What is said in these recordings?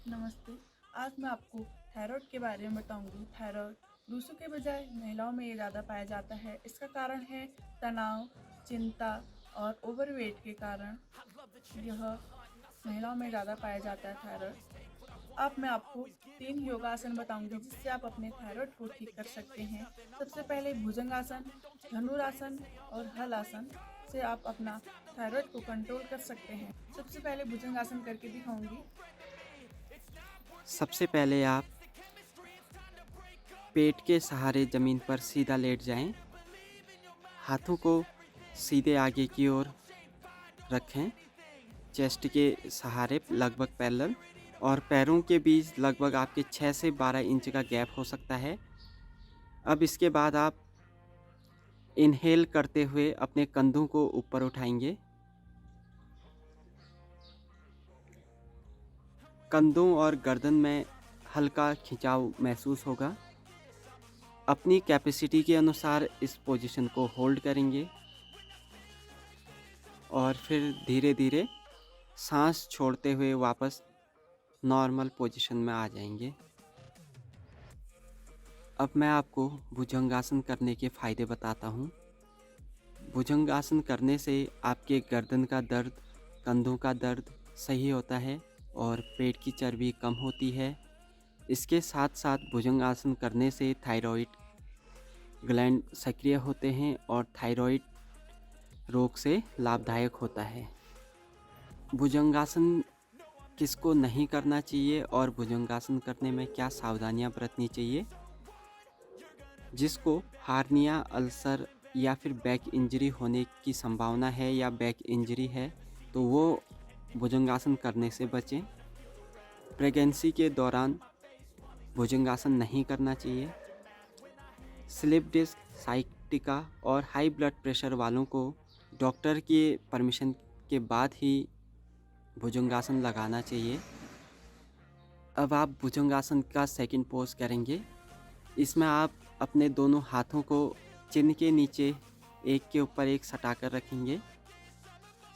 नमस्ते। आज मैं आपको थायराइड के बारे में बताऊंगी। थायराइड पुरुषों के बजाय महिलाओं में ये ज़्यादा पाया जाता है। इसका कारण है तनाव, चिंता और ओवरवेट के कारण यह महिलाओं में ज़्यादा पाया जाता है थायराइड। अब मैं आपको 3 योगासन बताऊंगी जिससे आप अपने थायराइड को ठीक कर सकते हैं। सबसे पहले भुजंगासन, धनुरासन और हलासन से आप अपना थायराइड को कंट्रोल कर सकते हैं। सबसे पहले भुजंगासन करके दिखाऊंगी। सबसे पहले आप पेट के सहारे ज़मीन पर सीधा लेट जाएं। हाथों को सीधे आगे की ओर रखें, चेस्ट के सहारे लगभग पैरेलल, और पैरों के बीच लगभग आपके 6 से 12 इंच का गैप हो सकता है। अब इसके बाद आप इनहेल करते हुए अपने कंधों को ऊपर उठाएंगे। कंधों और गर्दन में हल्का खिंचाव महसूस होगा। अपनी कैपेसिटी के अनुसार इस पोजीशन को होल्ड करेंगे और फिर धीरे धीरे सांस छोड़ते हुए वापस नॉर्मल पोजीशन में आ जाएंगे। अब मैं आपको भुजंगासन करने के फ़ायदे बताता हूँ। भुजंगासन करने से आपके गर्दन का दर्द, कंधों का दर्द सही होता है और पेट की चर्बी कम होती है। इसके साथ साथ भुजंगासन करने से थायराइड ग्लैंड सक्रिय होते हैं और थायराइड रोग से लाभदायक होता है। भुजंगासन किसको नहीं करना चाहिए और भुजंगासन करने में क्या सावधानियां बरतनी चाहिए? जिसको हार्निया, अल्सर या फिर बैक इंजरी होने की संभावना है या बैक इंजरी है तो वो भुजंगासन करने से बचें। प्रेगनेंसी के दौरान भुजंगासन नहीं करना चाहिए। स्लिप डिस्क, साइटिका और हाई ब्लड प्रेशर वालों को डॉक्टर के परमिशन के बाद ही भुजंगासन लगाना चाहिए। अब आप भुजंगासन का सेकंड पोज करेंगे। इसमें आप अपने दोनों हाथों को चिन के नीचे एक के ऊपर एक सटाकर रखेंगे।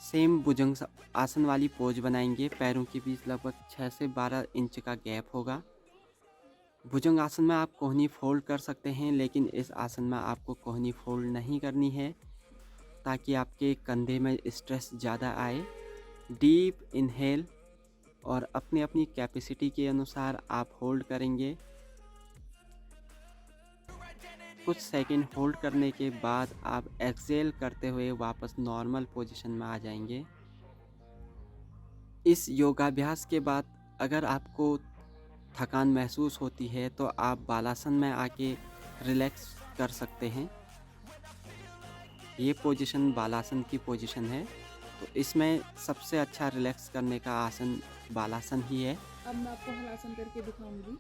सेम भुजंग आसन वाली पोज बनाएंगे। पैरों के बीच लगभग 6 से 12 इंच का गैप होगा। भुजंग आसन में आप कोहनी फोल्ड कर सकते हैं, लेकिन इस आसन में आपको कोहनी फोल्ड नहीं करनी है ताकि आपके कंधे में स्ट्रेस ज़्यादा आए। डीप इनहेल और अपनी अपनी कैपेसिटी के अनुसार आप होल्ड करेंगे। कुछ सेकंड होल्ड करने के बाद आप एक्सहेल करते हुए वापस नॉर्मल पोजीशन में आ जाएंगे। इस योगाभ्यास के बाद अगर आपको थकान महसूस होती है तो आप बालासन में आके रिलैक्स कर सकते हैं। ये पोजीशन बालासन की पोजीशन है, तो इसमें सबसे अच्छा रिलैक्स करने का आसन बालासन ही है। अब मैं आपको हलासन करके दिखाऊंगी।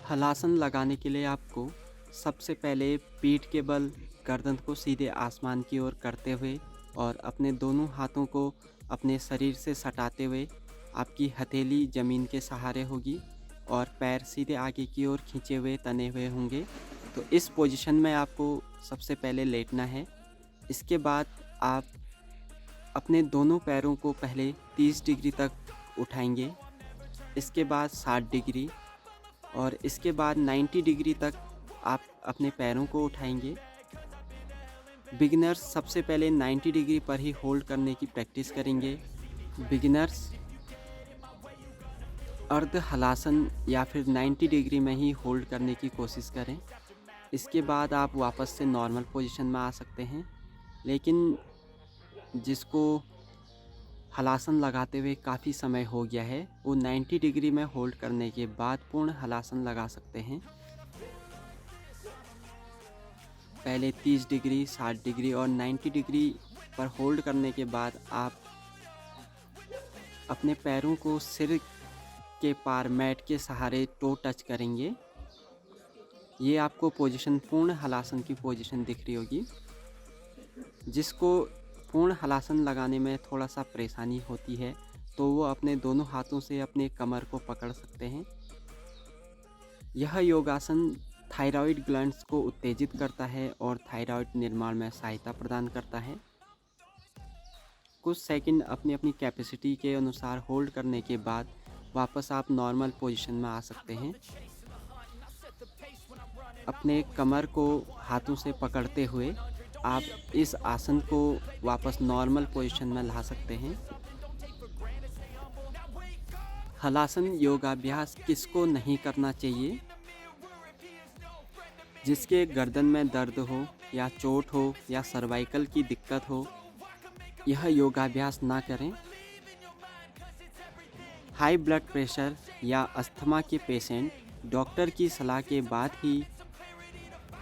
हलासन लगाने के लिए आपको सबसे पहले पीठ के बल गर्दन को सीधे आसमान की ओर करते हुए और अपने दोनों हाथों को अपने शरीर से सटाते हुए आपकी हथेली ज़मीन के सहारे होगी और पैर सीधे आगे की ओर खींचे हुए तने हुए होंगे। तो इस पोजीशन में आपको सबसे पहले लेटना है। इसके बाद आप अपने दोनों पैरों को पहले 30 डिग्री तक उठाएंगे, इसके बाद 60 डिग्री और इसके बाद 90 डिग्री तक आप अपने पैरों को उठाएंगे। बिगिनर्स सबसे पहले 90 डिग्री पर ही होल्ड करने की प्रैक्टिस करेंगे। बिगिनर्स अर्ध हलासन या फिर 90 डिग्री में ही होल्ड करने की कोशिश करें। इसके बाद आप वापस से नॉर्मल पोजीशन में आ सकते हैं। लेकिन जिसको हलासन लगाते हुए काफ़ी समय हो गया है वो 90 डिग्री में होल्ड करने के बाद पूर्ण हलासन लगा सकते हैं। पहले 30 डिग्री, 60 डिग्री और 90 डिग्री पर होल्ड करने के बाद आप अपने पैरों को सिर के पार मैट के सहारे टो टच करेंगे। ये आपको पोजीशन पूर्ण हलासन की पोजीशन दिख रही होगी। जिसको पूर्ण हलासन लगाने में थोड़ा सा परेशानी होती है तो वो अपने दोनों हाथों से अपने कमर को पकड़ सकते हैं। यह योगासन थायराइड ग्लैंड्स को उत्तेजित करता है और थायराइड निर्माण में सहायता प्रदान करता है। कुछ सेकंड अपनी अपनी कैपेसिटी के अनुसार होल्ड करने के बाद वापस आप नॉर्मल पोजीशन में आ सकते हैं। अपने कमर को हाथों से पकड़ते हुए आप इस आसन को वापस नॉर्मल पोजीशन में ला सकते हैं। हलासन योगाभ्यास किसको नहीं करना चाहिए? जिसके गर्दन में दर्द हो या चोट हो या सर्वाइकल की दिक्कत हो, यह योगाभ्यास ना करें। हाई ब्लड प्रेशर या अस्थमा के पेशेंट डॉक्टर की सलाह के बाद ही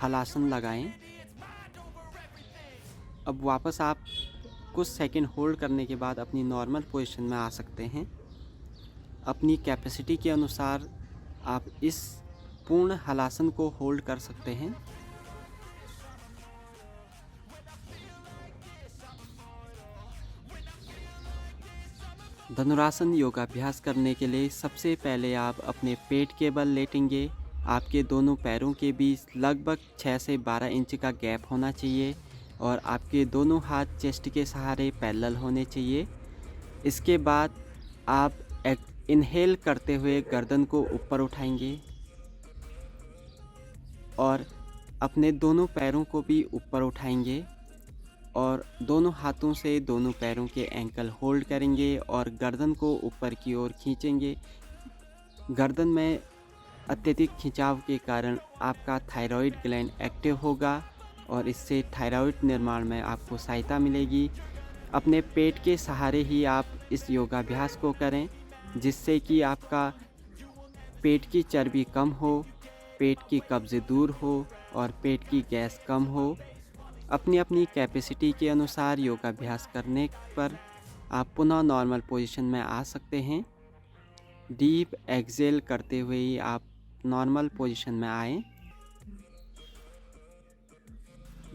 हलासन लगाएं। अब वापस आप कुछ सेकंड होल्ड करने के बाद अपनी नॉर्मल पोजीशन में आ सकते हैं। अपनी कैपेसिटी के अनुसार आप इस पूर्ण हलासन को होल्ड कर सकते हैं। धनुरासन योगाभ्यास करने के लिए सबसे पहले आप अपने पेट के बल लेटेंगे। आपके दोनों पैरों के बीच लगभग 6 से 12 इंच का गैप होना चाहिए और आपके दोनों हाथ चेस्ट के सहारे पैरेलल होने चाहिए। इसके बाद आप इनहेल करते हुए गर्दन को ऊपर उठाएंगे और अपने दोनों पैरों को भी ऊपर उठाएंगे और दोनों हाथों से दोनों पैरों के एंकल होल्ड करेंगे और गर्दन को ऊपर की ओर खींचेंगे। गर्दन में अत्यधिक खिंचाव के कारण आपका थायराइड ग्लैंड एक्टिव होगा और इससे थायराइड निर्माण में आपको सहायता मिलेगी। अपने पेट के सहारे ही आप इस योगाभ्यास को करें, जिससे कि आपका पेट की चर्बी कम हो, पेट की कब्ज़ दूर हो और पेट की गैस कम हो। अपनी अपनी कैपेसिटी के अनुसार योगाभ्यास करने पर आप पुनः नॉर्मल पोजीशन में आ सकते हैं। डीप एक्सेल करते हुए ही आप नॉर्मल पोजीशन में आएं।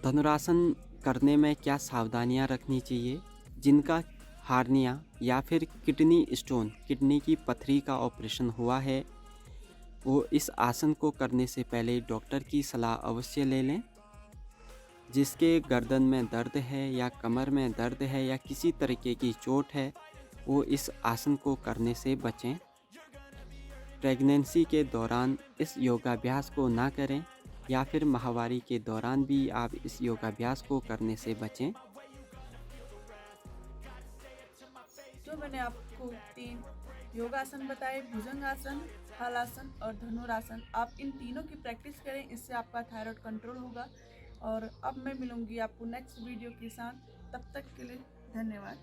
धनुरासन करने में क्या सावधानियां रखनी चाहिए? जिनका हार्निया या फिर किडनी स्टोन, किडनी की पथरी का ऑपरेशन हुआ है, वो इस आसन को करने से पहले डॉक्टर की सलाह अवश्य ले लें। जिसके गर्दन में दर्द है या कमर में दर्द है या किसी तरीके की चोट है, वो इस आसन को करने से बचें। प्रेगनेंसी के दौरान इस योगाभ्यास को ना करें या फिर माहवारी के दौरान भी आप इस योगाभ्यास को करने से बचें। जो मैंने आपको 3 योगासन बताए, भुजंगासन, हलासन और धनुरासन, आप इन तीनों की प्रैक्टिस करें, इससे आपका थायराइड कंट्रोल होगा। और अब मैं मिलूंगी आपको नेक्स्ट वीडियो के साथ। तब तक के लिए धन्यवाद।